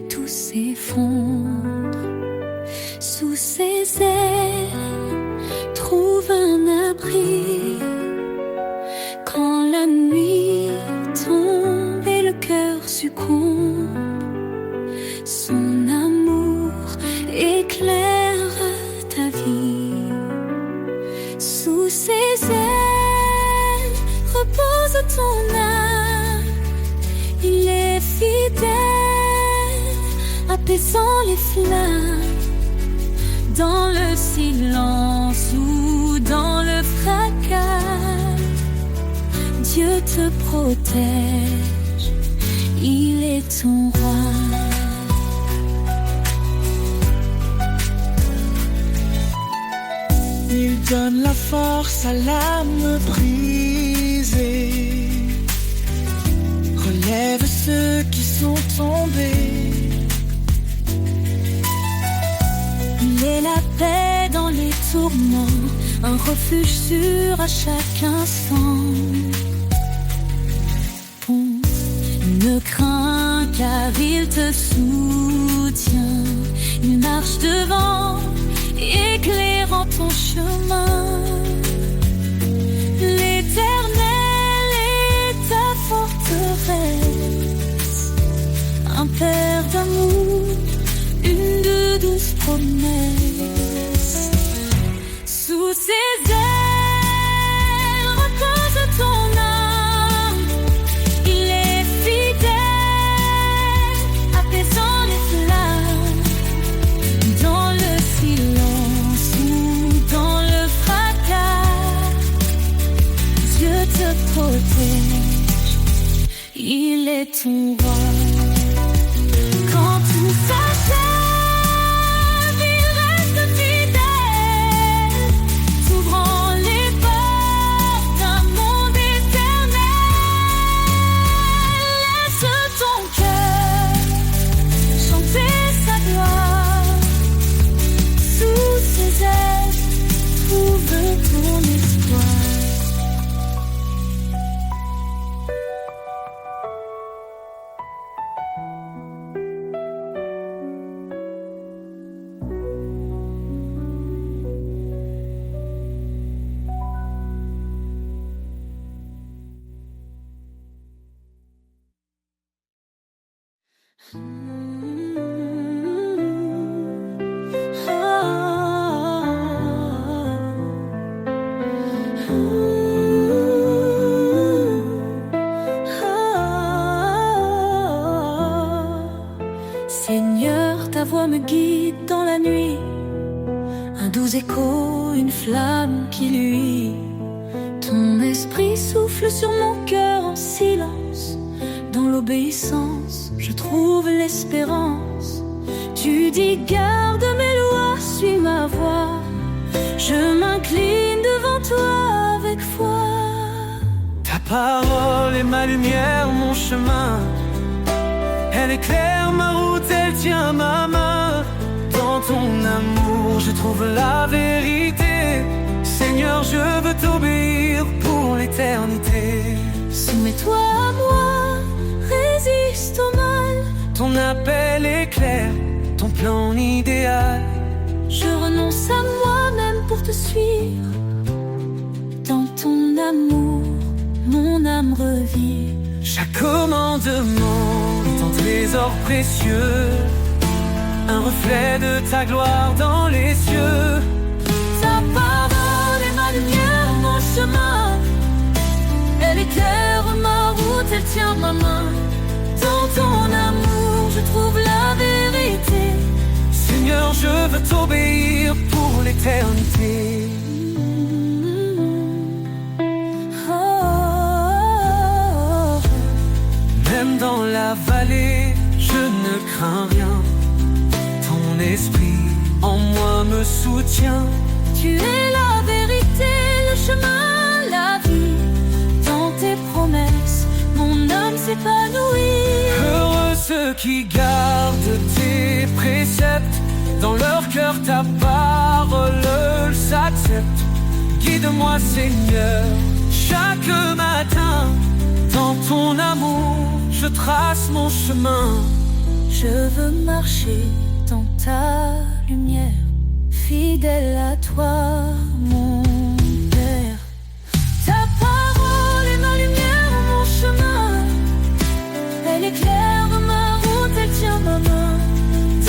tout s'effondre. Sous ses ailes, trouve un abri. Quand la nuit tombe et le cœur succombe, son amour éclaire ta vie. Sous ses ailes repose ton âme. Il est fidèle, apaisant les flammes. Dans le silence ou dans le fracas, Dieu te protège, il est ton roi. Il donne la force à l'âme brisée, relève ceux qui sont tombés. Il est la paix dans les tourments, un refuge sûr à chaque instant. Ne crains car il te soutient. Il marche devant, éclairant ton chemin. L'Éternel est ta forteresse, un Père d'amour, une de douces promesses. Sous ses ailes repose ton âme. Il est fidèle, apaisant les flammes. Dans le silence ou dans le fracas, Dieu te protège, il est ton roi. Quand tout s'achève, il reste fidèle, s'ouvrant les portes d'un monde éternel. Laisse ton cœur chanter sa gloire. Sous ses ailes, trouve ton espoir. Seigneur, ta voix me guide dans la nuit, un doux écho, une flamme qui luit. Ton esprit souffle sur mon cœur en silence. Dans l'obéissance, je trouve l'espérance. Tu dis garde mes lois, suis ma voix. Je m'incline devant toi avec foi. Ta parole est ma lumière, mon chemin. Elle éclaire ma route, elle tient ma main. Dans ton amour, je trouve la vérité. Seigneur, je veux t'obéir pour l'éternité. Soumets-toi à moi, résiste au mal. Ton appel est clair, ton plan idéal. Je renonce à moi-même pour te suivre. Dans ton amour, mon âme revit. Chaque commandement est un trésor précieux, un reflet de ta gloire dans les cieux. Ta parole est ma lumière, mon chemin. Elle éclaire ma route, elle tient ma main. Dans ton amour, je trouve la vérité. Seigneur, je veux t'obéir pour l'éternité. Même dans la vallée, je ne crains rien. Ton esprit en moi me soutient. Tu es la vérité, le chemin, la vie. Dans tes promesses, mon âme s'épanouit. Heureux ceux qui gardent tes préceptes. Dans leur cœur ta parole s'accepte. Guide-moi Seigneur, chaque matin. Dans ton amour, je trace mon chemin. Je veux marcher dans ta lumière, fidèle à toi, mon Père. Ta parole est ma lumière, mon chemin. Elle éclaire ma route, elle tient ma main.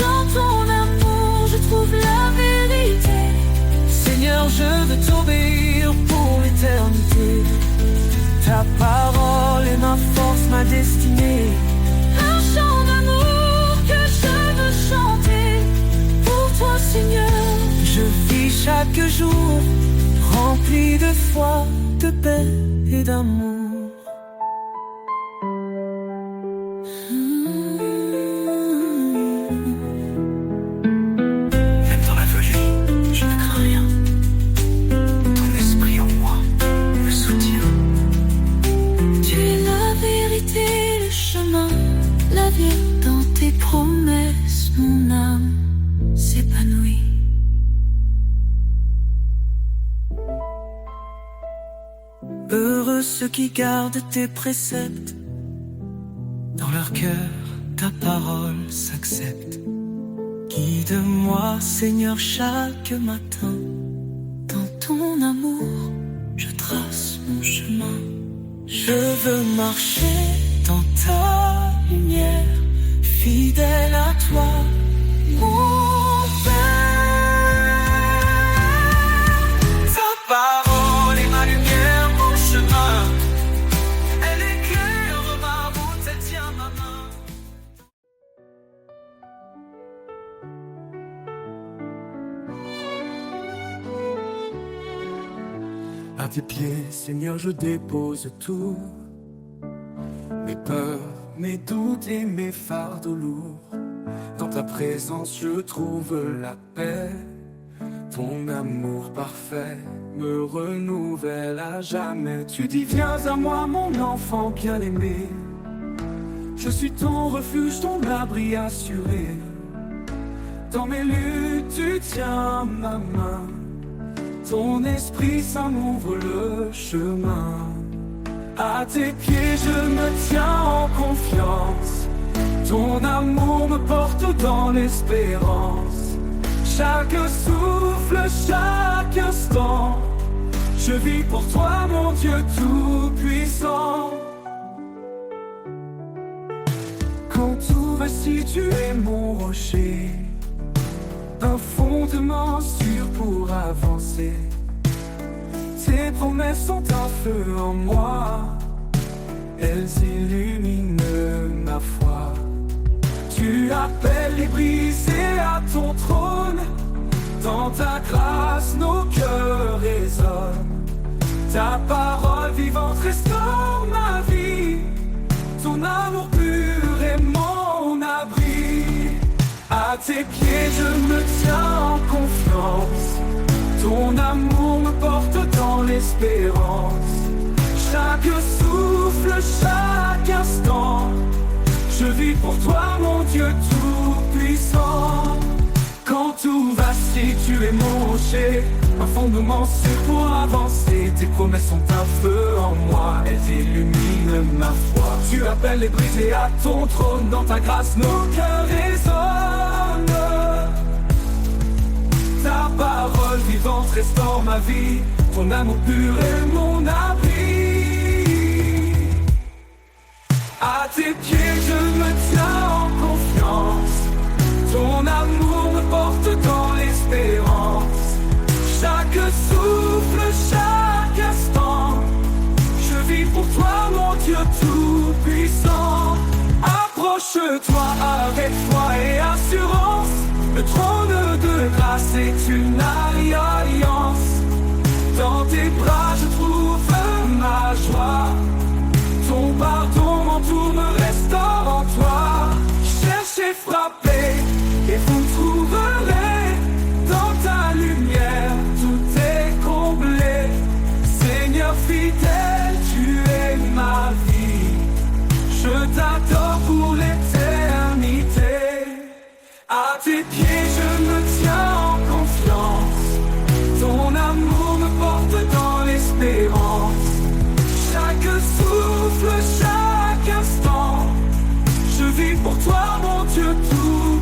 Dans ton amour, je trouve la vérité. Seigneur, je veux t'obéir pour l'éternité. Ta parole est ma force, ma destinée. Un chant d'amour que je veux chanter pour toi, Seigneur. Je vis chaque jour rempli de foi, de paix et d'amour. Même dans l'aveuglie, je ne crains rien. Ton esprit en moi me soutient. Tu es la vérité, le chemin, la vie. Dans tes promesses, mon âme s'épanouit. Heureux ceux qui gardent tes préceptes. Dans leur cœur, ta parole s'accepte. Guide-moi, Seigneur, chaque matin. Dans ton amour, je trace mon chemin. Je veux marcher dans ta lumière, fidèle à toi, mon Père. Ta parole est ma lumière, mon chemin. Elle éclaire ma route, elle tient ma main. À tes pieds, Seigneur, je dépose tout. Mes peurs, mes doutes et mes fardeaux lourds. Dans ta présence, je trouve la paix. Ton amour parfait me renouvelle à jamais. Tu dis, viens à moi, mon enfant bien-aimé. Je suis ton refuge, ton abri assuré. Dans mes luttes, tu tiens ma main. Ton esprit saint m'ouvre le chemin. À tes pieds je me tiens en confiance. Ton amour me porte dans l'espérance. Chaque souffle, chaque instant, je vis pour toi mon Dieu tout-puissant. Quand tout vacille, tu es mon rocher, un fondement sûr pour avancer. Tes promesses sont un feu en moi, elles illuminent ma foi. Tu appelles les brisés à ton trône, dans ta grâce nos cœurs résonnent. Ta parole vivante restaure ma vie, ton amour pur est mon abri. À tes pieds je me tiens en confiance. Ton amour me porte dans l'espérance. Chaque souffle, chaque instant, je vis pour toi mon Dieu tout-puissant. Quand tout vacille, tu es mon rocher, un fondement sûr pour avancer. Tes promesses sont un feu en moi, elles illuminent ma foi. Tu appelles les brisés à ton trône, dans ta grâce nos cœurs résonnent. Ta parole vivante restaure ma vie, ton amour pur est mon abri. À tes pieds je me tiens en confiance. Ton amour me porte dans l'espérance. Chaque souffle, chaque instant, je vis pour toi mon Dieu tout-puissant. Approche-toi avec foi et assurance. Le trône de grâce est une alliance. Dans tes bras je trouve ma joie. Ton pardon m'entoure, me restaure en toi. Cherchez, frappez et vous trouverez. Dans ta lumière tout est comblé. Seigneur fidèle, tu es ma vie. Je t'adore pour l'éternité. À tes pieds je me tiens en confiance. Ton amour me porte dans l'espérance. Chaque souffle, chaque instant, je vis pour toi mon Dieu tout.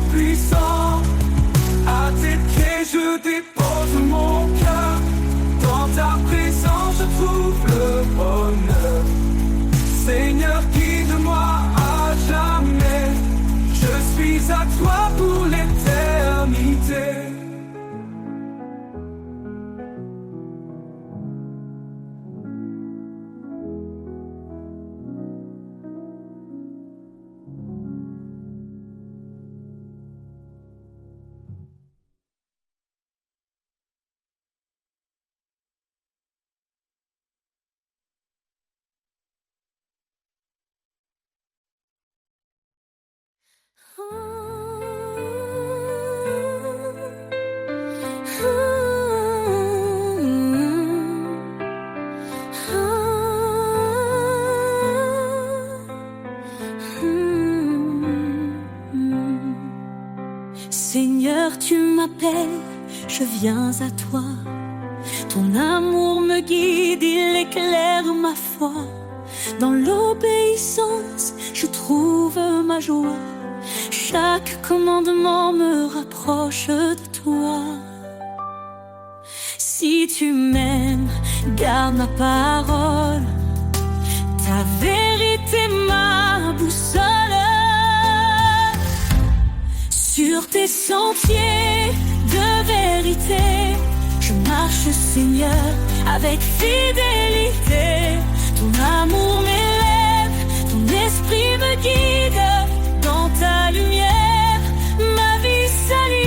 à toi pour l'éternité. Seigneur, tu m'appelles, je viens à toi. Ton amour me guide, il éclaire ma foi. Dans l'obéissance, je trouve ma joie. Chaque commandement me rapproche de toi. Si tu m'aimes, garde ma parole. Ta vérité, ma boussole. Sur tes sentiers de vérité, je marche, Seigneur, avec fidélité. Ton amour m'élève, ton esprit me guide. Dans ta lumière, ma vie s'aligne.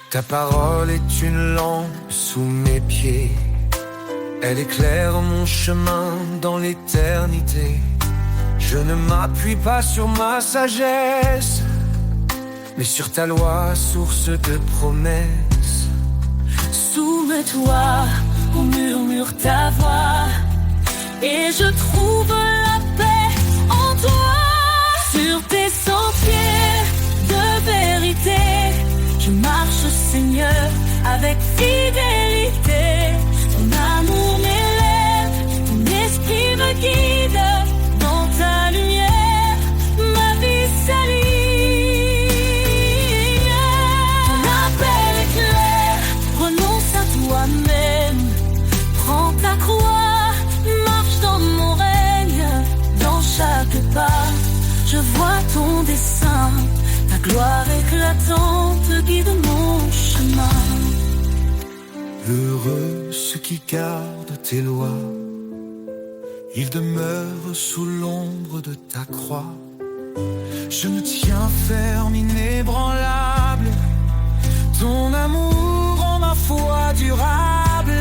Ta parole est une lampe sous mes pieds. Elle éclaire mon chemin dans l'éternité. Je ne m'appuie pas sur ma sagesse, mais sur ta loi, source de promesses. Soumets-toi, on murmure ta voix, et je trouve la paix en toi. Sur tes sentiers de vérité, je marche, Seigneur, avec fidélité. Ton amour m'élève, ton esprit me guide. Dans ta lumière, ma vie s'aligne. Ton appel est clair, renonce à toi-même. Prends ta croix, marche dans mon règne. Dans chaque pas, je vois ton dessein. Ta gloire éclatante guide mon chemin. Heureux ceux qui gardent tes lois, ils demeurent sous l'ombre de ta croix. Je me tiens ferme, inébranlable. Ton amour rend ma foi durable.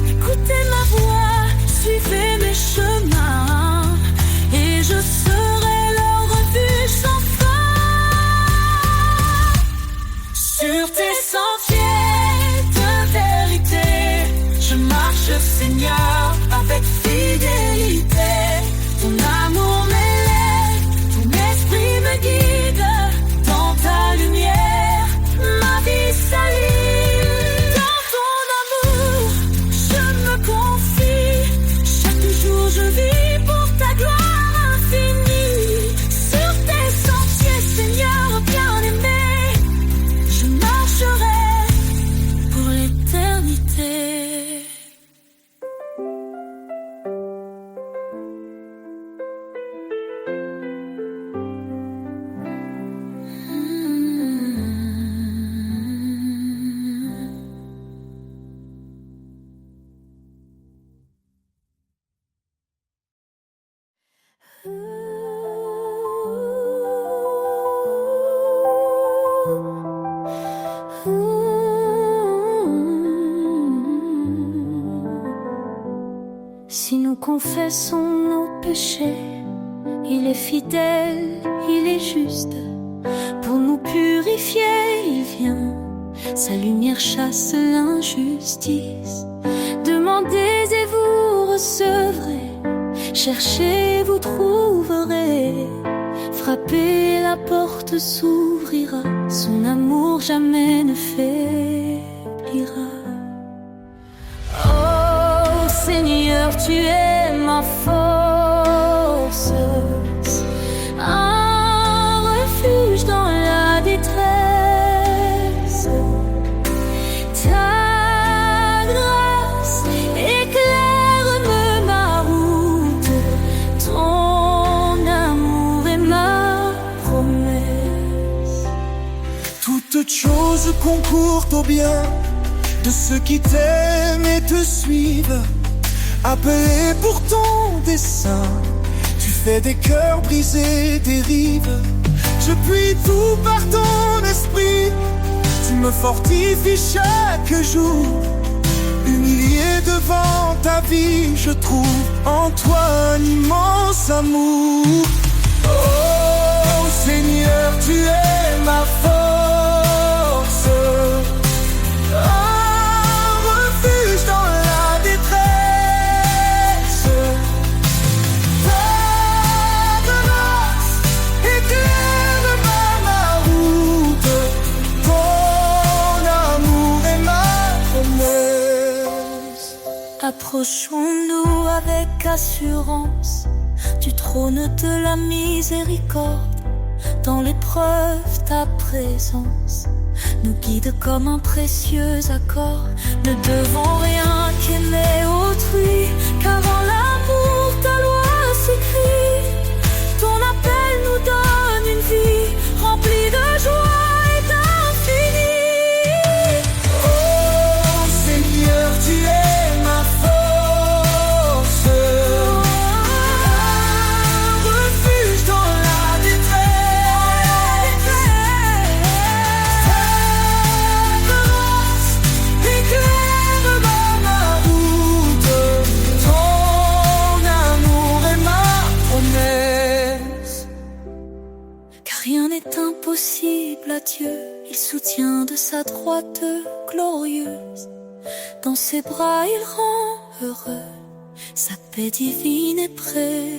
Écoutez ma voix, suivez mes chemins, et je serai leur refuge sans fin. Sur tes sentiers de vérité, je marche, Seigneur, avec fidélité. Ton amour m'élève, ton esprit me guide. Dans ta lumière, ma vie s'allume. Dans ton amour, je me confie. Chaque jour je vis pour ta gloire infinie. Sur tes sentiers, Seigneur bien-aimé, je marcherai pour l'éternité. Si nous confessons nos péchés, il est fidèle, il est juste. Pour nous purifier, il vient. Sa lumière chasse l'injustice. Demandez et vous recevrez. Cherchez, vous trouverez. Frappez, la porte s'ouvrira. Son amour jamais ne faiblira. Oh Seigneur, tu es ma force, un refuge dans la détresse. Ta grâce éclaire ma route, ton amour Toutes choses concourent au bien de ceux qui t'aiment et te suivent. Appelé pour ton dessein, tu fais des cœurs brisés dérive. Je puis tout par ton esprit, tu me fortifies chaque jour. Humilié devant ta vie, je trouve en toi un immense amour. Oh Seigneur, tu es ma force, un refuge dans la détresse. Ta grâce éclaire ma route, ton amour est ma promesse. Approchons-nous avec assurance du trône de la miséricorde. Dans l'épreuve, ta présence nous guide comme un précieux accord. Ne devons rien qu'aimer autrui, qu'avant l'amour ta loi s'écrit. Ton appel nous donne une vie remplie de joie et d'infini. Oh Seigneur, tu es ma force, un refuge dans la détresse. Ta grâce éclaire ma route, ton amour est ma promesse. Car rien n'est impossible à Dieu, il soutient de sa droite glorieuse. Dans ses bras il rend heureux, sa paix divine et précieuse.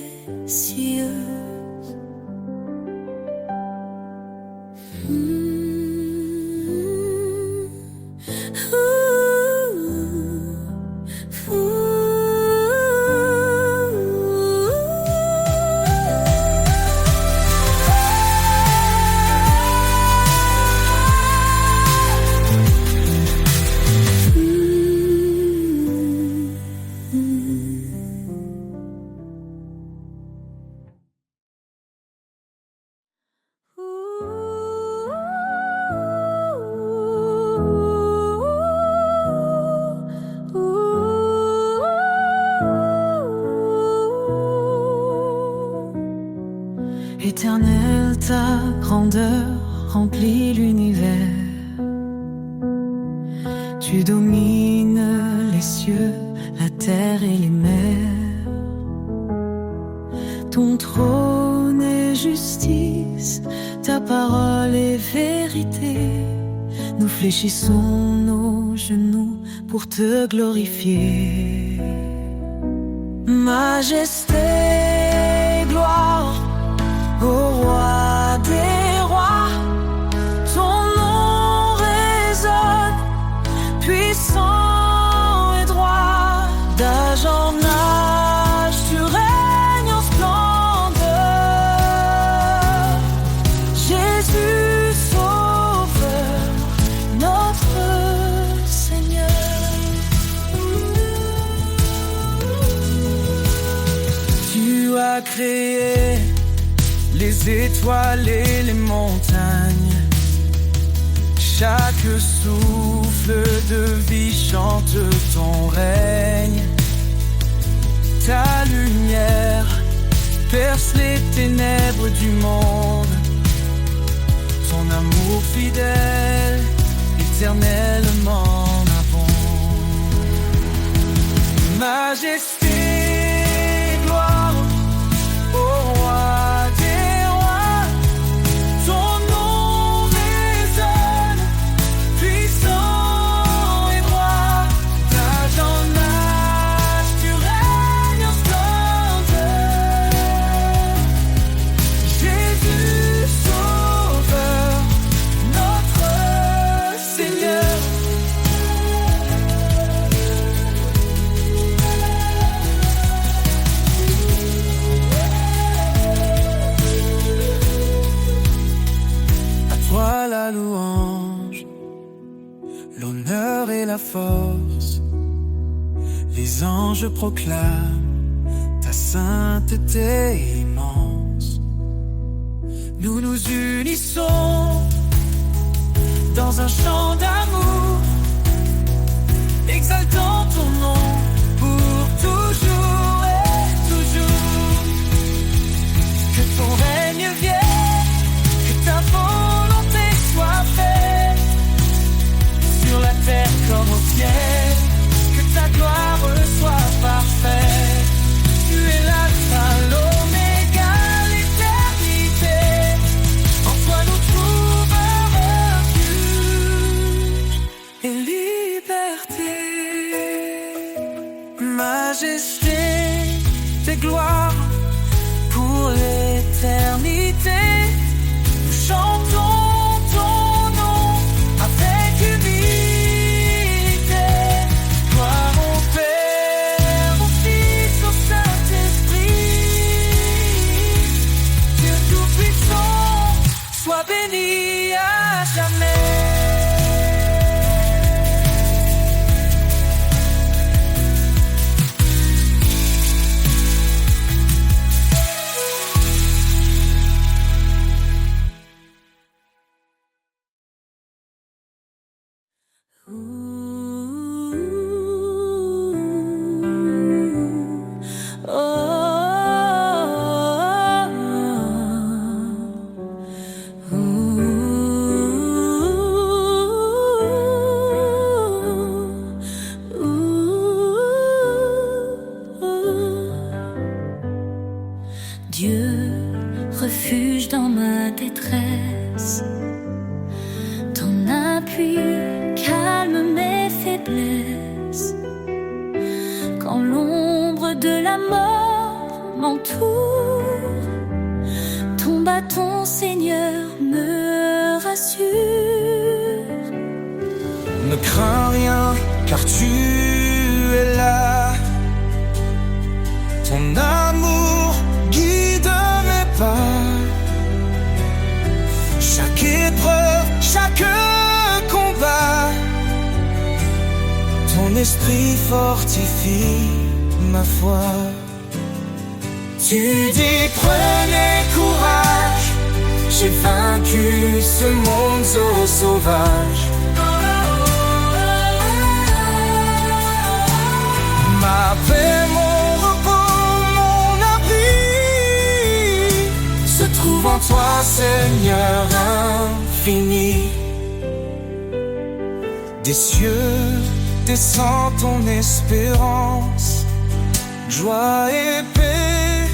Éternel, ta grandeur remplit l'univers. Tu domines les cieux, la terre et les mers. Ton trône est justice, ta parole est vérité. Nous fléchissons nos genoux pour te glorifier. Majesté, gloire au roi des rois, ton nom résonne, puissant et droit. D'âge en âge, tu règnes en splendeur. Jésus, Sauveur, notre Seigneur. Tu as créé les étoiles et les montagnes. Chaque souffle de vie chante ton règne. Ta lumière perce les ténèbres du monde. Ton amour fidèle, éternellement abonde. Majesté, gloire au roi des rois, ton nom résonne, puissant et droit. D'âge en âge, tu règnes en splendeur. Jésus, Sauveur, notre Seigneur. Toi la louange, l'honneur et la force. Les anges proclament ta sainteté immense. Nous nous unissons dans un chant d'amour, exaltant ton nom pour toujours et toujours. Que ton règne vienne, que ta volonté soit faite, sur la terre comme au ciel, que ta gloire soit parfaite. Tu es l'alpha, l'oméga, l'éternité. En toi nous trouvons refuge et liberté. Majesté et gloire pour l'éternité. Nous chantons ton nom avec humilité. Gloire au Père, au Fils, au Saint-Esprit. Dieu Tout-Puissant, sois béni à jamais. Dieu, refuge dans ma détresse, ton appui calme mes faiblesses. Quand l'ombre de la mort m'entoure, ton bâton, Seigneur, me rassure. Ne crains rien, car tu es là. Ton amour guide mes pas. Chaque épreuve, chaque combat, ton esprit fortifie ma foi. Tu dis prenez courage, j'ai vaincu ce monde sauvage. Ma paix, mon repos, mon abri se trouve en toi, Seigneur infini. Des cieux descend ton espérance, joie et paix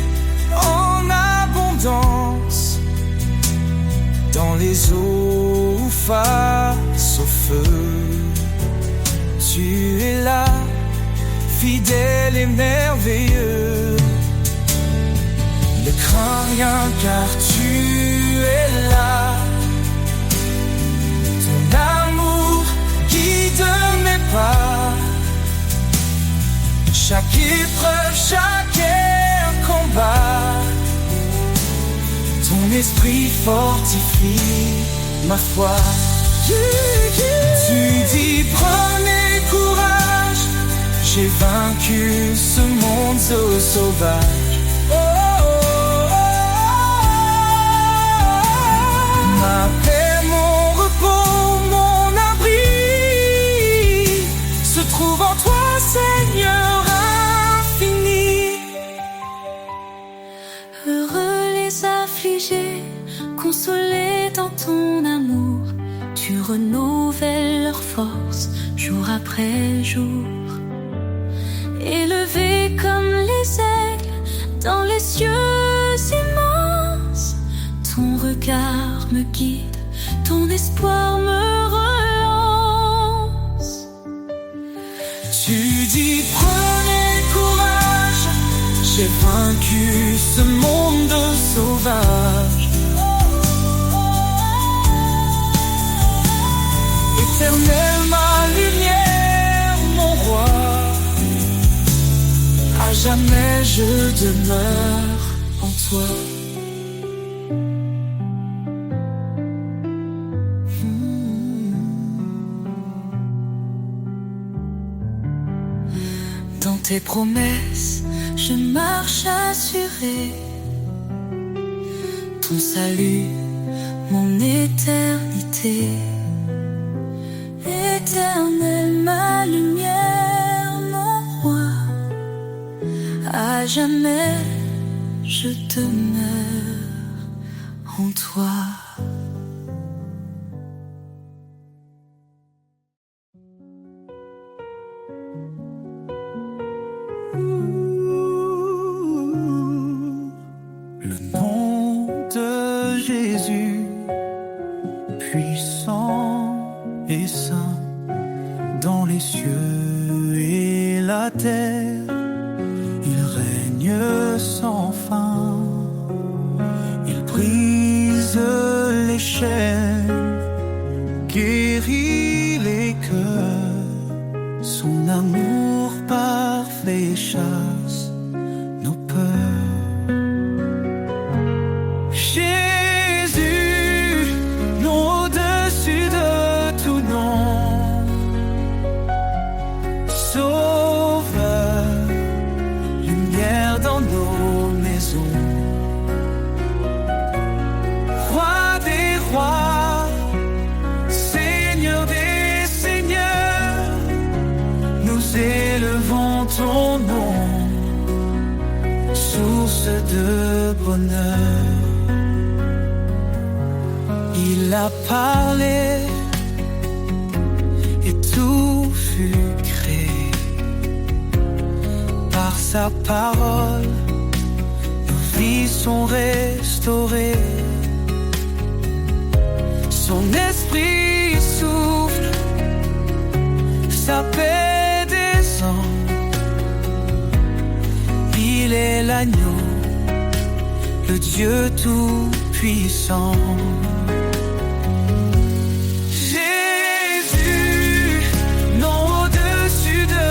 en abondance. Dans les eaux face au feu, tu es là, fidèle et merveilleux. Ne crains rien car tu es là. Ton amour guide mes pas. Chaque épreuve, chaque combat, ton esprit fortifie ma foi. Tu dis prenez courage, j'ai vaincu ce monde sauvage. Ma paix, mon repos, mon abri se trouve en toi, Seigneur infini. Heureux les affligés, consolés dans ton amour. Tu renouvelles leur force jour après jour. Élevés comme les aigles dans les cieux immenses, ton regard me guide, ton espoir me relance. Tu dis prenez courage, j'ai vaincu ce monde sauvage. Éternel, ma lumière, mon roi, à jamais je demeure en toi. Dans tes promesses, je marche assuré. Ton salut, mon éternité. Éternel, ma lumière, mon roi, à jamais je demeure en toi. Le nom de Jésus, puissant et saint, dans les cieux et la terre, il règne sans fin. Il brise les chaînes, guérit les cœurs. Son amour parfait chasse nos peurs. Jésus, nom au-dessus de tout nom, Sauveur, lumière dans nos maisons, Roi des rois, Seigneur des seigneurs, nous élevons ton nom, source de bonheur. Il a parlé et tout fut créé. Par sa parole, nos vies sont restaurées. Son esprit souffle, sa paix descend. Il est l'agneau, le Dieu tout-puissant. Jésus, nom au-dessus de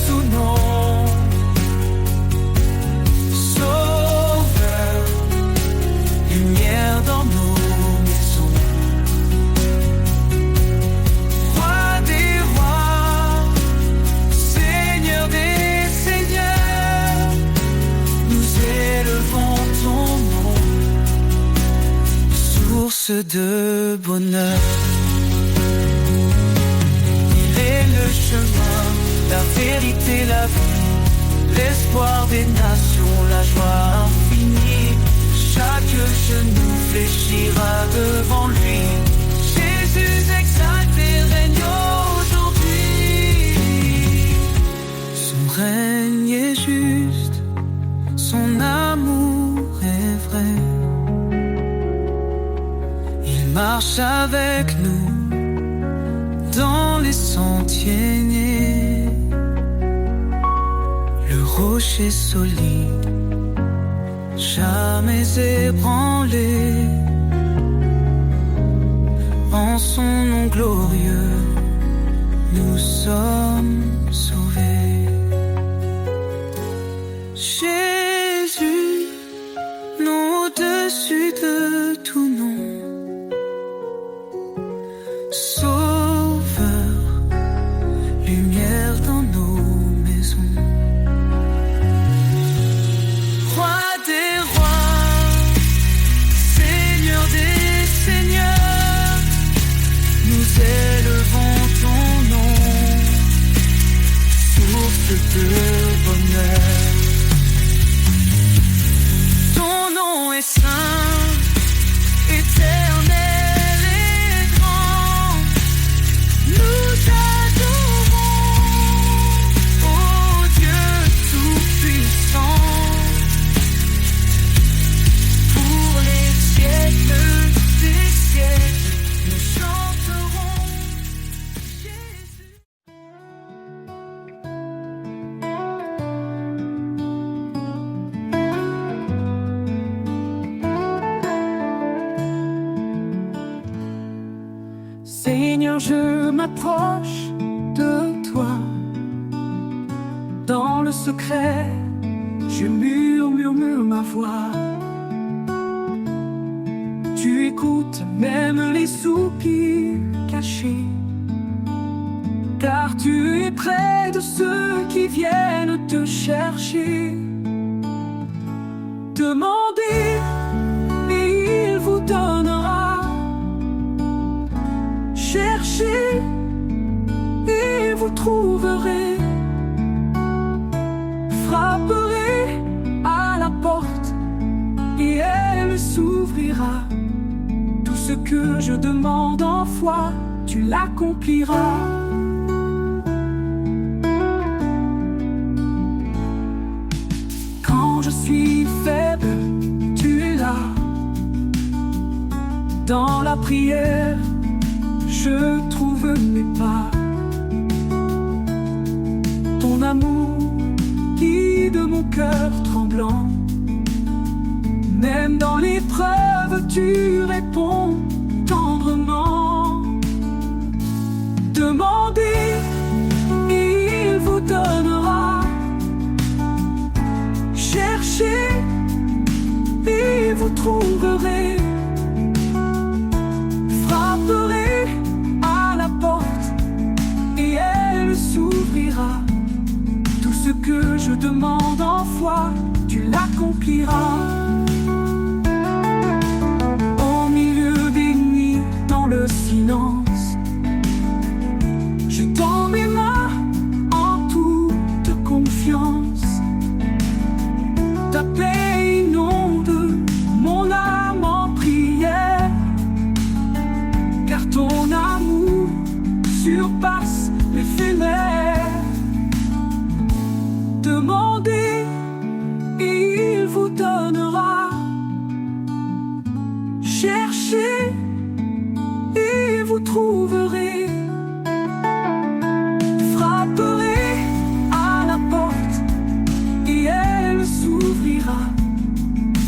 tout nom, Sauveur, lumière dans nos maisons, Roi des rois, Seigneur des seigneurs, nous élevons ton nom, source de bonheur. Il est le chemin, la vérité, la vie, l'espoir des nations, la joie infinie. Chaque genou fléchira devant lui. Jésus exalté règne aujourd'hui. Son règne est juste, son amour est vrai. Il marche avec nous dans les sentiers nés. Le rocher solide, jamais ébranlé. En son nom glorieux, nous sommes sauvés. Jésus, nom au-dessus de tout nom, Sauveur, lumière dans nos maisons, Roi des rois, Seigneur des seigneurs, nous élevons ton nom, source de bonheur. Ton nom est saint, éternel et grand. Nous adorons, ô Dieu tout-puissant, pour les siècles des siècles, nous chanterons Jésus. Seigneur, je m'approche de toi. Dans le secret, je murmure ma voix. Tu écoutes même les soupirs cachés, car tu es près de ceux qui viennent te chercher. Demandez et il vous donnera. Cherchez trouverez. Frapperez à la porte et elle s'ouvrira. Tout ce que je demande en foi, tu l'accompliras. Quand je suis faible, tu es là. Dans la prière, je trouve mes pas. Ton amour guide mon cœur tremblant. Même dans l'épreuve, tu réponds tendrement. Demandez, il vous donnera. Cherchez, et vous trouverez. Frapperez à la porte, et elle s'ouvrira. Tout ce que je demande en foi, tu l'accompliras. Au milieu des nuits, dans le silence, je tends mes mains en toute confiance. Ta paix inonde mon âme en prière, car ton amour surpasse l'éphémère. Demandez et il vous donnera. Cherchez et vous trouverez. Frapperez à la porte et elle s'ouvrira.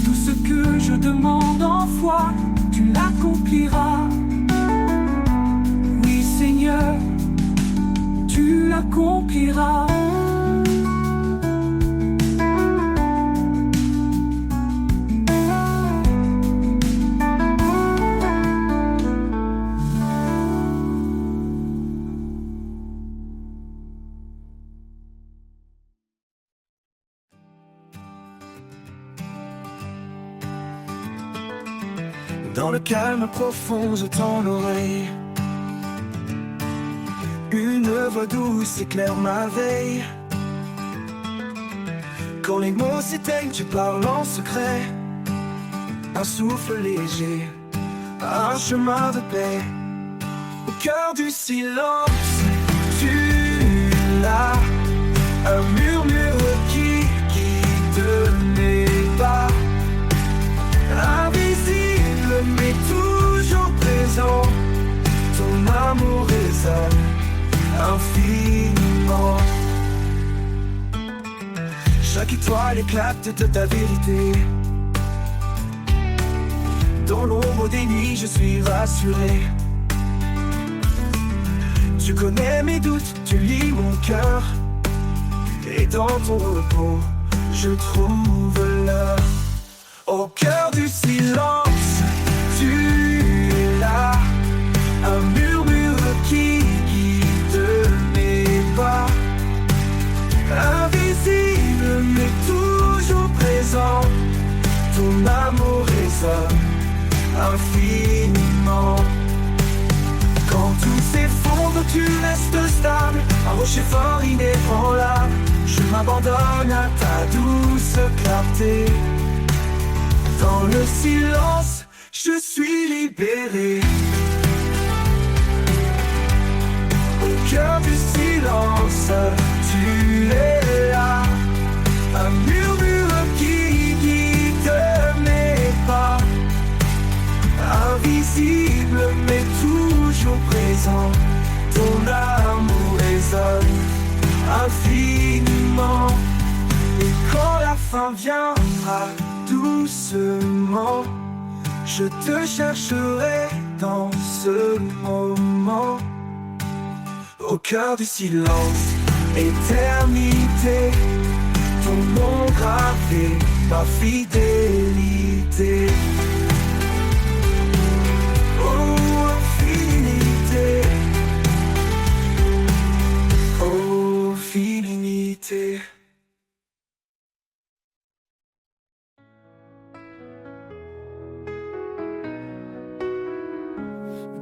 Tout ce que je demande en foi, tu l'accompliras. Oui Seigneur, tu l'accompliras. Dans le calme profond, je tends l'oreille. Une voix douce éclaire ma veille. Quand les mots s'éteignent, tu parles en secret. Un souffle léger, un chemin de paix. Au cœur du silence, tu es là. Un murmure qui guide mes pas. Invisible mais toujours présent, ton amour résonne infiniment. Chaque étoile éclate de ta vérité. Dans l'ombre des nuits, je suis rassuré. Tu connais mes doutes, tu lis mon cœur. Et dans ton repos, je trouve l'heure. Au cœur du silence, tu es là. Un murmure qui guide mes pas. Invisible mais toujours présent, ton amour résonne infiniment. Quand tout s'effondre, tu restes stable. Un rocher fort inébranlable. Je m'abandonne à ta douce clarté. Dans le silence, je suis libéré. Au cœur du silence, tu es là. Un murmure qui guide mes pas. Invisible mais toujours présent, ton amour résonne infiniment. Et quand la fin viendra doucement, je te chercherai dans ce moment. Au cœur du silence, éternité, ton nom gravé, ma fidélité. Oh, infinité, oh, infinité.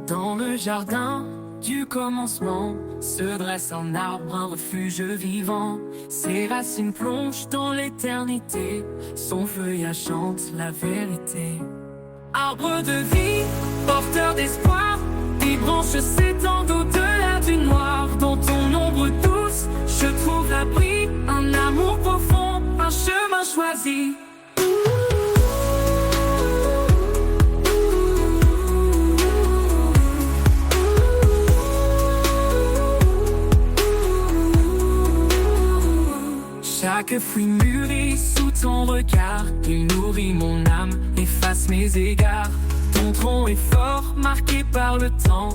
Dans le jardin, Du commencement se dresse un arbre, un refuge vivant. Ses racines plongent dans l'éternité, son feuillage chante la vérité. Arbre de vie, porteur d'espoir, tes branches s'étendent au-delà du noir. Dans ton ombre douce, je trouve l'abri, un amour profond, un chemin choisi. Chaque fruit mûrit sous ton regard, il nourrit mon âme, efface mes égards. Ton tronc est fort, marqué par le temps,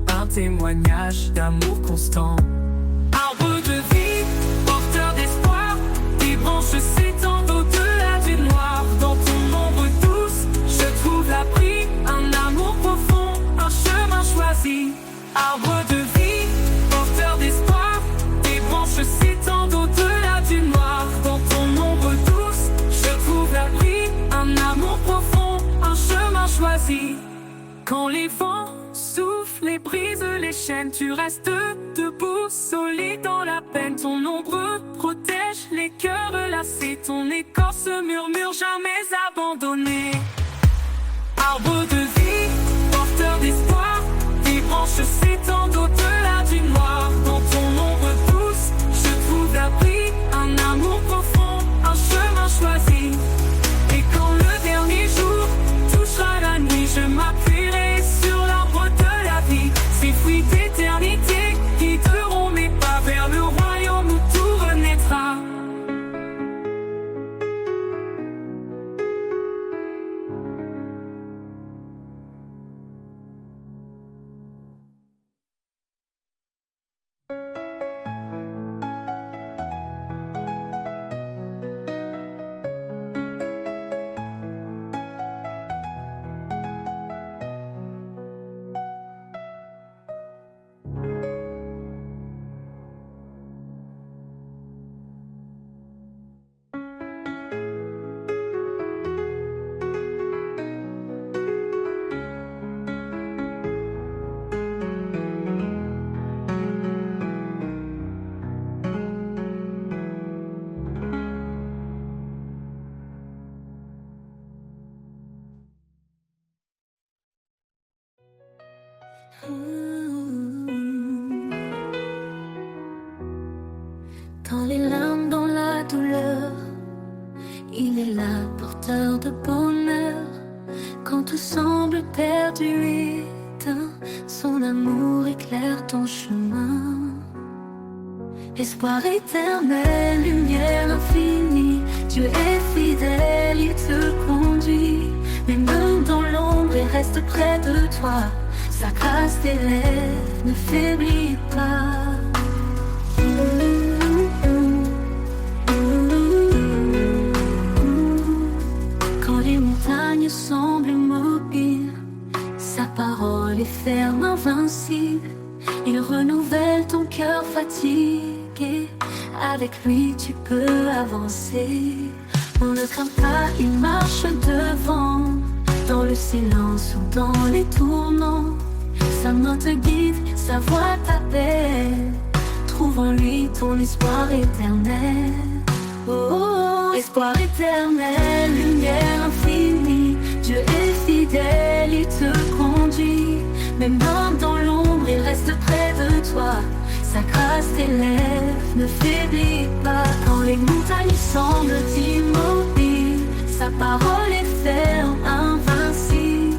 un témoignage d'amour constant. Arbre de vie, porteur d'espoir, tes branches s'étendent au-delà du noir. Dans ton ombre douce, je trouve l'abri, un amour profond, un chemin choisi. Arbre de vie, porteur d'espoir, tes branches s'étendent au-delà du noir. Dans ton ombre douce, je trouve l'abri, un amour profond, un chemin choisi. Quand les vents soufflent et brisent les chaînes, tu restes debout, solide dans la peine. Ton ombre protège les cœurs lassés, ton écorce murmure jamais abandonné. Arbre de vie, porteur d'espoir, tes branches s'étendent au-delà du noir. Dans ton ombre douce, je trouve l'abri, un amour profond, un chemin choisi. Et quand le dernier jour touchera la nuit, je m'appuierai sur l'arbre de la vie. Ces fruits d'éternité guideront mes pas vers le royaume où tout renaîtra. Dans les larmes, dans la douleur, il est là, porteur de bonheur. Quand tout semble perdu, éteint, son amour éclaire ton chemin. Espoir éternel, lumière infinie, Dieu est fidèle, il te conduit. Même dans l'ombre, il reste près de toi. Sa grâce t'élève, ne faiblis pas. Quand les montagnes semblent immobiles, sa parole est ferme, invincible. Il renouvelle ton cœur fatigué. Avec lui tu peux avancer. On ne craint pas, il marche devant. Dans le silence ou dans les tourments, sa main te guide, sa voix t'appelle. Trouve en lui ton espoir éternel. Oh, oh, espoir éternel, lumière infinie, Dieu est fidèle, il te conduit. Même dans l'ombre, il reste près de toi. Sa grâce t'élève, ne faiblis pas. Quand les montagnes semblent immobiles, sa parole est ferme, invincible.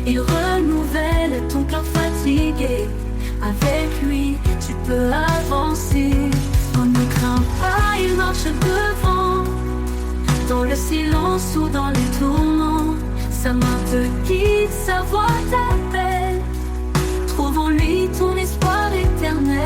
Il renouvelle ton cœur fatigué. Avec lui, tu peux avancer. On ne craint pas, il marche devant. Dans le silence ou dans les tourments, sa main te guide, sa voix t'appelle. Trouve en lui ton espoir éternel.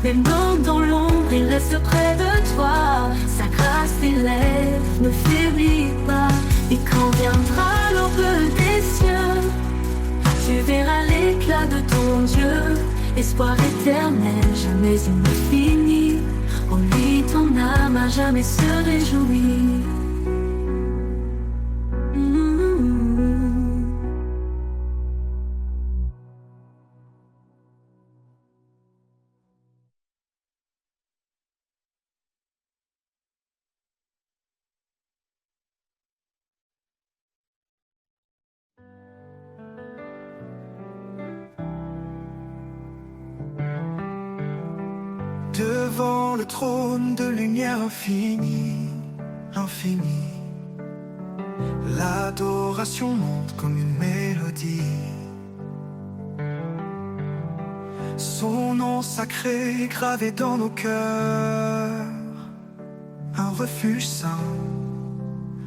Même dans l'ombre, il reste près de toi. Sa grâce t'élève, ne faiblis pas. Et quand viendra l'aube ton Dieu, espoir éternel, jamais il ne finit. En lui ton âme à jamais se réjouit. Devant le trône de lumière infinie, l'infini, l'adoration monte comme une mélodie. Son nom sacré gravé dans nos cœurs, un refuge saint,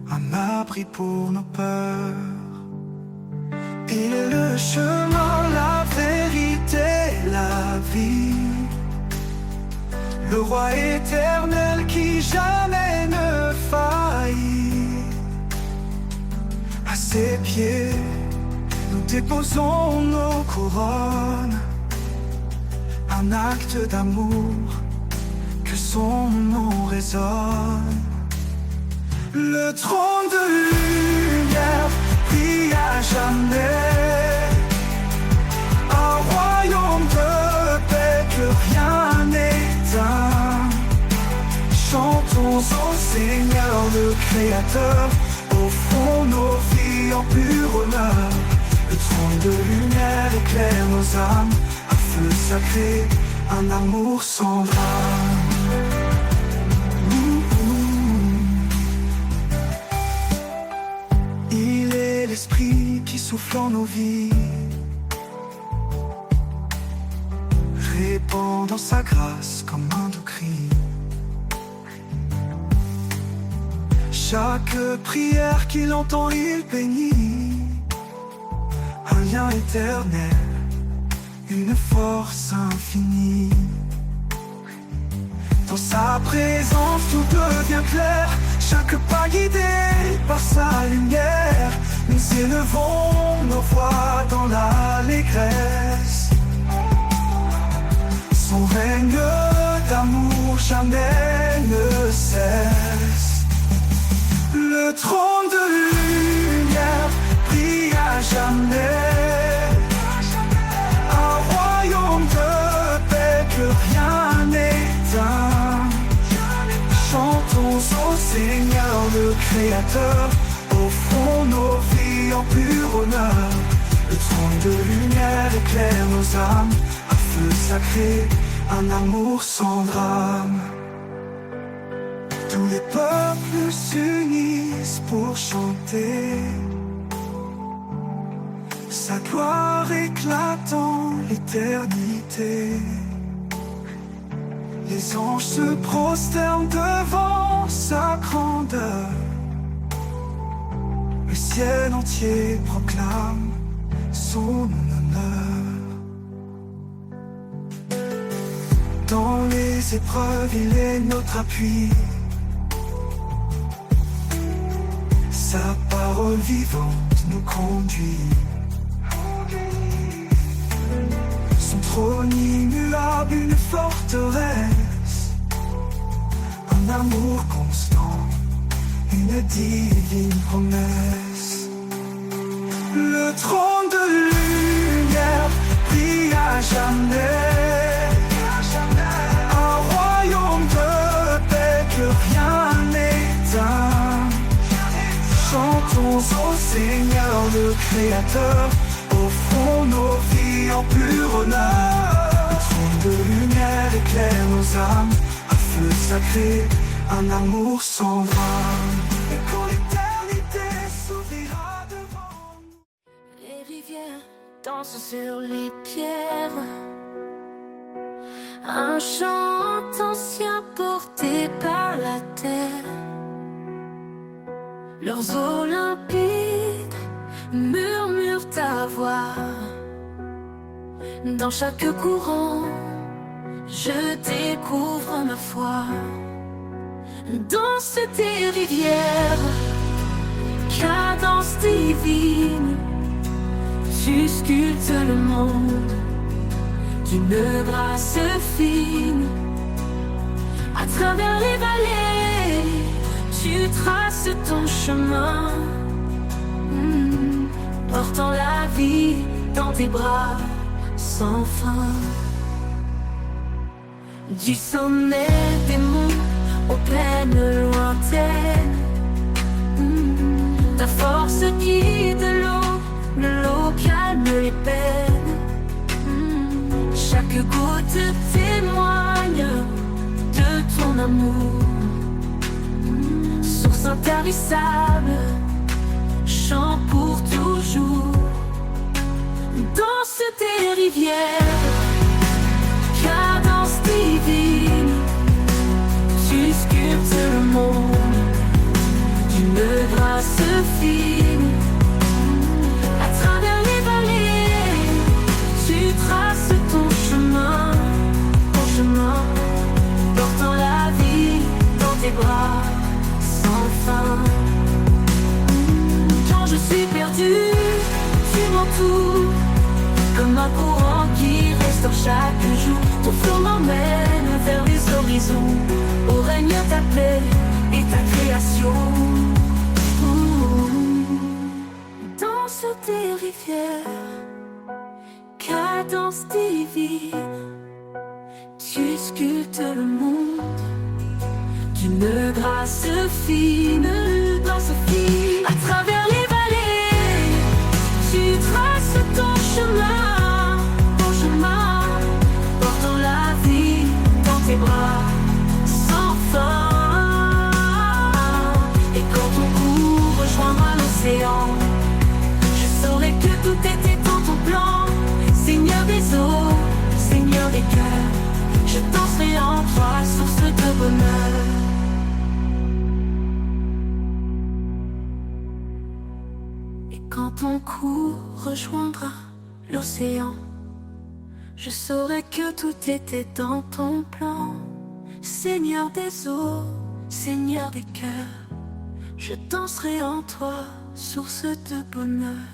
un abri pour nos peurs. Il est le chemin, la vérité, la vie, le roi éternel qui jamais ne faillit. À ses pieds, nous déposons nos couronnes, un acte d'amour, que son nom résonne. Le trône de lumière brille à jamais, un royaume de paix que rien n'éteint. Chantons au Seigneur le Créateur, offrons nos vies en pur honneur. Le trône de lumière éclaire nos âmes, un feu sacré, un amour sans drame. Il est l'esprit qui souffle en nos vies, répandant sa grâce comme un doux cri. Chaque prière qu'il entend, il bénit. Un lien éternel, une force infinie. Dans sa présence, tout devient clair. Chaque pas guidé par sa lumière. Nous élevons nos voix dans l'allégresse. Son règne d'amour jamais ne cesse. Le trône de lumière brille à jamais, un royaume de paix que rien n'éteint. Chantons au Seigneur le Créateur, offrons nos vies en pur honneur. Le trône de lumière éclaire nos âmes, un feu sacré, un amour sans drame. Tous les peuples s'unissent pour chanter sa gloire éclatant l'éternité. Les anges se prosternent devant sa grandeur. Le ciel entier proclame son honneur. Dans les épreuves, il est notre appui. Sa parole vivante nous conduit. Son trône immuable, une forteresse, un amour constant, une divine promesse. Le trône de lumière brille à jamais, un royaume de paix que rien n'éteint. Chantons au Seigneur le Créateur, offrons nos vies en pur honneur. Le trône de lumière éclaire nos âmes, un feu sacré, un amour sans drame. Et pour l'éternité s'ouvrira devant nous. Les rivières dansent sur les pierres, un chant ancien porté par la terre. Leurs eaux limpides murmurent ta voix. Dans chaque courant, je découvre ma foi. Danse tes rivières, cadence divine, tu sculptes le monde d'une grâce fine. À travers les vallées, tu traces ton chemin, portant la vie dans tes bras sans fin. Du sommet des monts aux plaines lointaines, ta force guide l'eau calme les peines. Chaque goutte témoigne de ton amour, source intarissable, chant pour toujours. Danse tes rivières, cadence divine, tu sculptes le monde d'une grâce fine. À travers les vallées, tu traces ton chemin, portant la vie dans tes bras sans fin. Quand je suis perdu, tu m'entoures comme un courant qui restaure chaque jour. Ton flot m'emmène vers les horizons, où règne ta paix et ta création. Danse tes rivières, cadence divine, tu sculptes le monde d'une grâce fine, danse fine. À travers les vallées, tu traces ton chemin, portant la vie dans tes bras sans fin. Et quand ton cou rejoindra l'océan, je saurai que tout était dans ton plan. Seigneur des eaux, Seigneur des cœurs, je danserai en toi, source de bonheur. Et quand ton cou rejoindra l'océan, je saurai que tout était dans ton plan. Seigneur des eaux, Seigneur des cœurs, je danserai en toi, source de bonheur.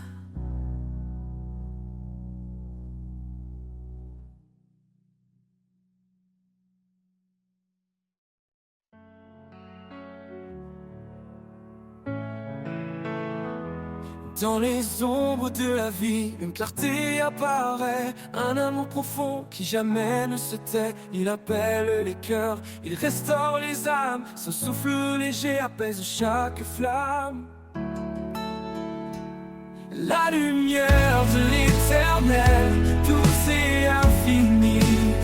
Dans les ombres de la vie, une clarté apparaît, un amour profond qui jamais ne se tait. Il appelle les cœurs, il restaure les âmes, son souffle léger apaise chaque flamme. La lumière de l'éternel, douce et infinie,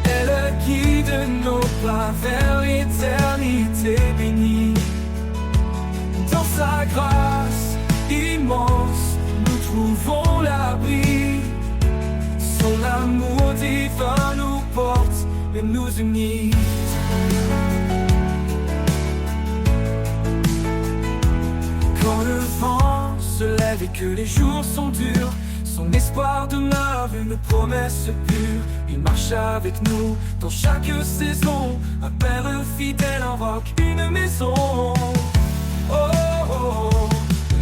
elle guide nos pas vers l'éternité bénie. Dans sa grâce immense, nous trouvons l'abri. Son amour divin nous porte et nous unit. Quand le vent se lève et que les jours sont durs, son espoir demeure une promesse pure. Il marche avec nous dans chaque saison, un père fidèle invoque une maison. Oh, oh, oh.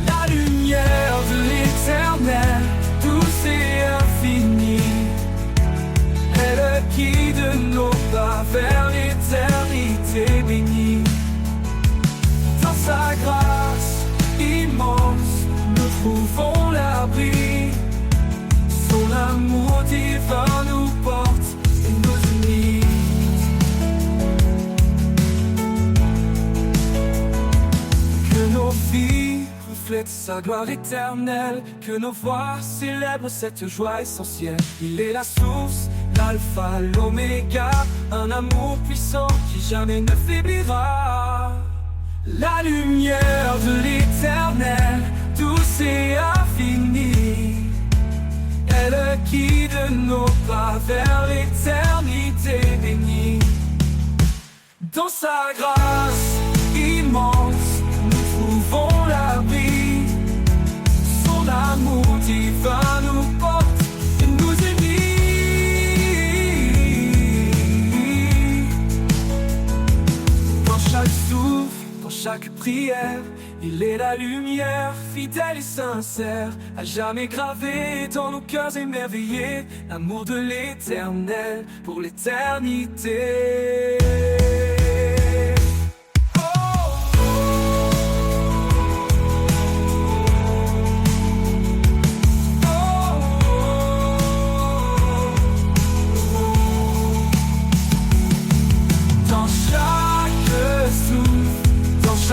La lumière de l'éternel, douce et infinie, elle guide nos pas vers l'éternité bénie. Dans sa grâce immense, nous trouvons l'abri. Son amour divin nous porte et nous unit. Que nos vies reflètent sa gloire éternelle, que nos voix célèbrent cette joie essentielle. Il est la source, l'alpha, l'oméga, un amour puissant qui jamais ne faiblira. La lumière de l'éternel, douce et infinie, elle guide nos pas vers l'éternité bénie. Dans sa grâce immense, nous trouvons l'abri. Son amour divin nous porte et nous unit. Dans chaque souffle, dans chaque prières. Il est la lumière, fidèle et sincère, à jamais gravé dans nos cœurs émerveillés, l'amour de l'éternel pour l'éternité.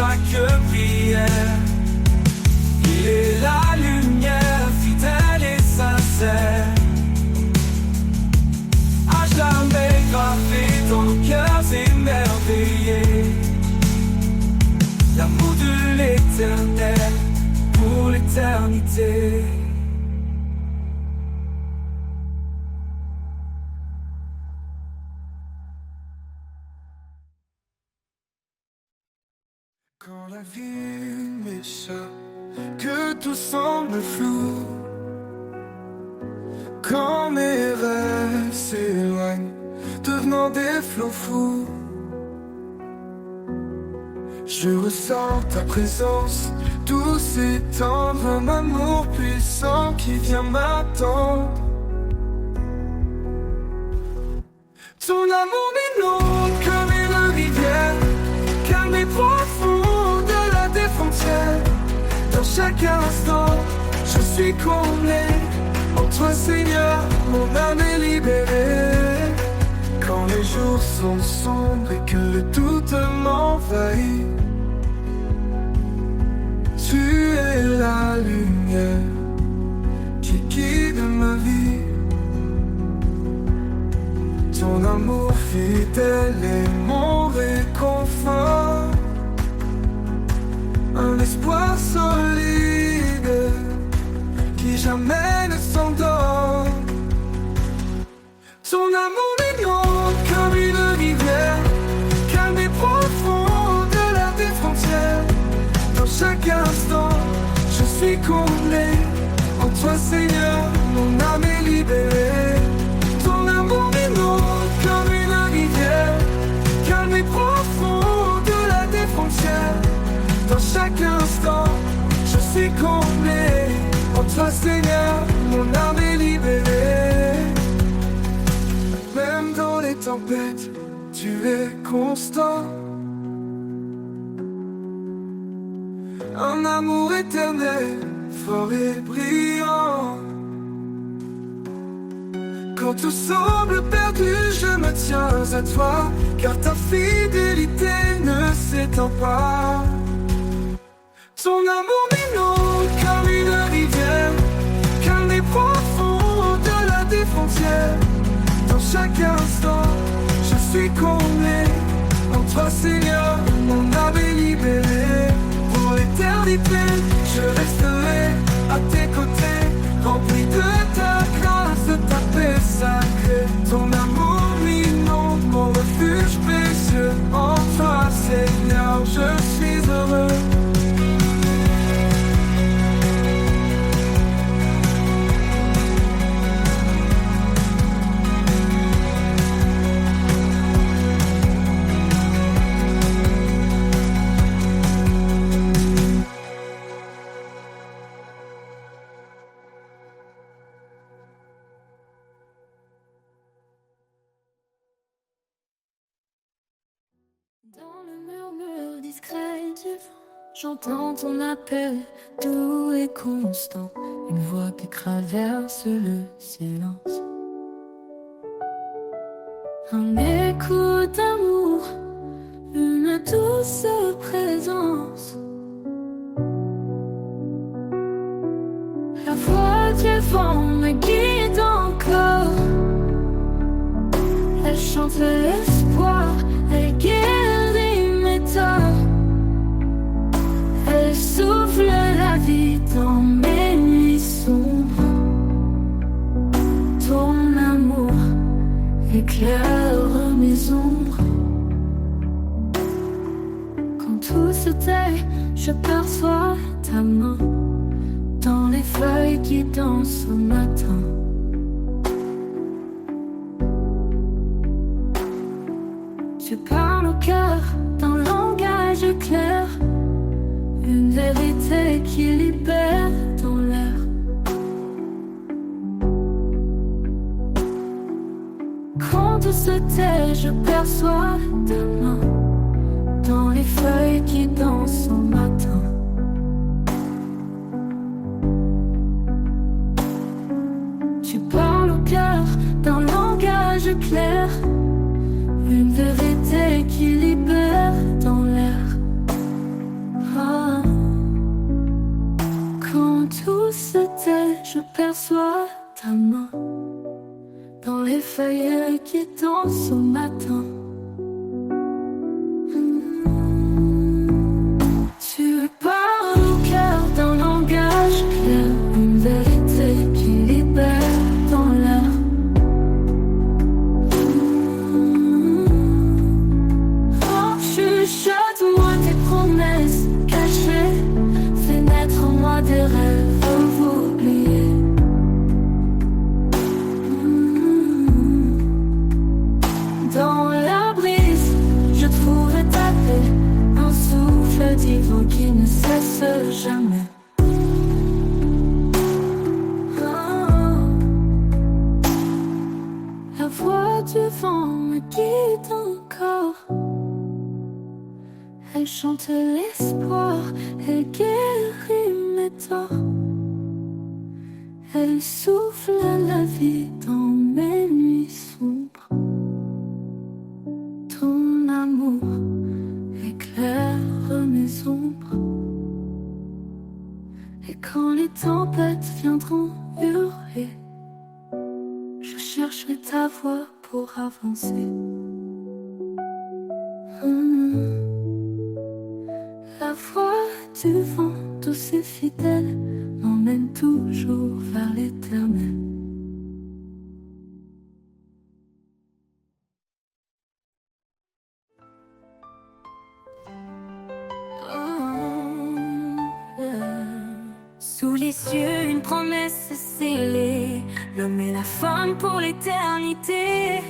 Chaque prière, il est la lumière, fidèle et sincère, à jamais gravé dans nos cœurs émerveillés, l'amour de l'éternel pour l'éternité. Quand la vie m'échappe, que tout semble flou, quand mes rêves s'éloignent, devenant des flots fous, je ressens ta présence, douce et tendre, un amour puissant qui vient m'attendre. Ton amour m'inonde comme une rivière, calme et profond. Dans chaque instant, je suis comblé. En toi, Seigneur, mon âme est libérée. Quand les jours sont sombres et que le doute m'envahit, tu es la lumière qui guide ma vie. Ton amour fidèle est mon réconfort, un espoir solide qui jamais ne s'endort. Ton amour m'inonde comme une rivière, calme et profond au-delà des frontières. Dans chaque instant, je suis comblé. En toi, Seigneur, mon âme est libérée. Ton amour m'inonde comme une rivière, calme et profond au-delà des frontières. Dans chaque instant, je suis comblé. En toi, Seigneur, mon âme est libérée. Même dans les tempêtes, tu es constant. Un amour éternel, fort et brillant. Quand tout semble perdu, je me tiens à toi, car ta fidélité ne s'étend pas. Ton amour m'inonde comme une rivière, calme et profond au-delà des frontières. Dans chaque instant, je suis comblé. En toi, Seigneur, mon âme est libérée. Pour l'éternité, je resterai à tes côtés, rempli de ta grâce, de ta paix sacrée. Ton amour m'inonde, mon refuge précieux. En toi, Seigneur, je suis heureux. Dans le murmure discret du vent, j'entends ton appel doux et constant, une voix qui traverse le silence. Un écho d'amour, une douce présence. La voix du vent me guide encore. Elle chante l'espoir, elle guérit mes torts. Elle souffle la vie dans mes nuits sombres. Ton amour éclaire mes ombres. Quand tout se tait, je perçois ta main dans les feuilles qui dansent au matin. Tu parles au cœur d'un langage clair, vérité qui libère dans l'air. Quand tout se tait, je perçois ta main dans les feuilles qui dansent au matin. Tu parles au cœur d'un langage clair, une vérité qui libère dans l'air. Ah. Quand tout se tait, je perçois ta main dans les feuilles qui dansent au matin. Tu parles au cœur d'un langage clair, une vérité qui libère dans l'air. Oh, chuchote-moi tes promesses cachées, fais naître en moi des rêves oubliés. Dans la brise, je trouverai ta paix, un souffle divin qui ne cesse jamais. Oh. La voix du vent me guide encore. Elle chante l'espoir, elle guérit mes torts. Elle souffle la vie dans mes nuits sombres. Ton amour éclaire mes ombres. Et quand les tempêtes viendront hurler, je chercherai ta voix pour avancer. La voix du vent douce et fidèle m'emmène toujours vers l'éternel. Sous les cieux, une promesse scellée, l'homme et la femme pour l'éternité.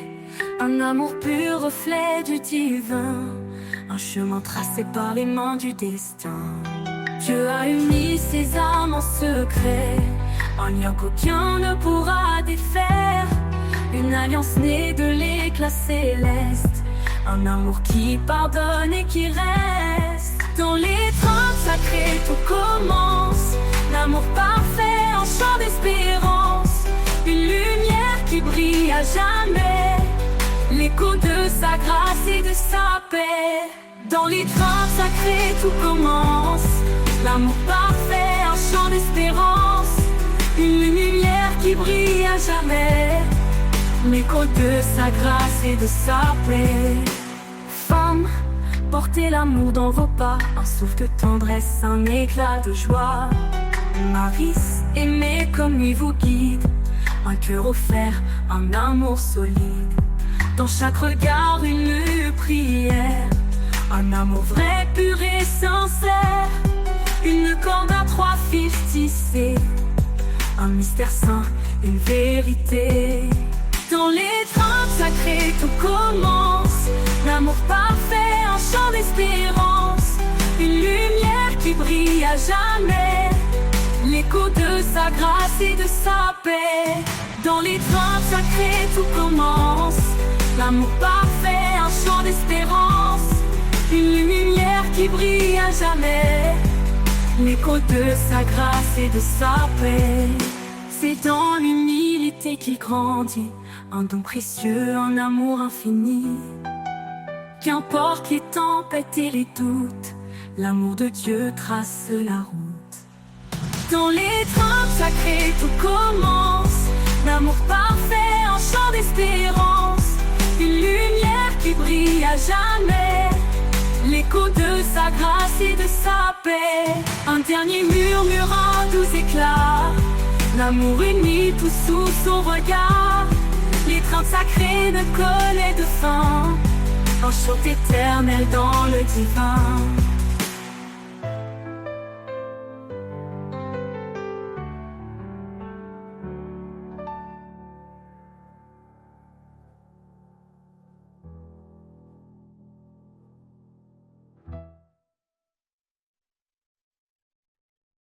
Un amour pur, reflet du divin, un chemin tracé par les mains du destin. Dieu a uni ses âmes en secret, un lien qu'aucun ne pourra défaire. Une alliance née de l'éclat céleste, un amour qui pardonne et qui reste. Dans l'étreinte sacrée tout commence, l'amour parfait, un chant d'espérance, une lumière qui brille à jamais, l'écho de sa grâce et de sa paix. Dans l'étreinte sacrée tout commence, l'amour parfait, un chant d'espérance, une lumière qui brille à jamais, l'écho de sa grâce et de sa paix. Femme, portez l'amour dans vos pas, un souffle de tendresse, un éclat de joie. Marie, aimez comme lui vous guide, un cœur offert, un amour solide. Dans chaque regard une prière, un amour vrai, pur et sincère. Une corde à trois fils tissés, un mystère saint, une vérité. Dans l'étreinte sacrée tout commence, l'amour parfait, un chant d'espérance, une lumière qui brille à jamais, l'écho de sa grâce et de sa paix. Dans l'étreinte sacrée tout commence, l'amour parfait, un chant d'espérance, une lumière qui brille à jamais, l'écho de sa grâce et de sa paix. C'est dans l'humilité qu'il grandit, un don précieux, un amour infini. Qu'importe les tempêtes et les doutes, l'amour de Dieu trace la route. Dans l'étreinte sacrée tout commence, l'amour parfait, un chant d'espérance, une lumière qui brille à jamais, l'écho de sa grâce et de sa paix. Un dernier murmure, un doux éclat, l'amour uni tout sous son regard. L'étreinte sacrée ne connaît de fin, un chant éternel dans le divin.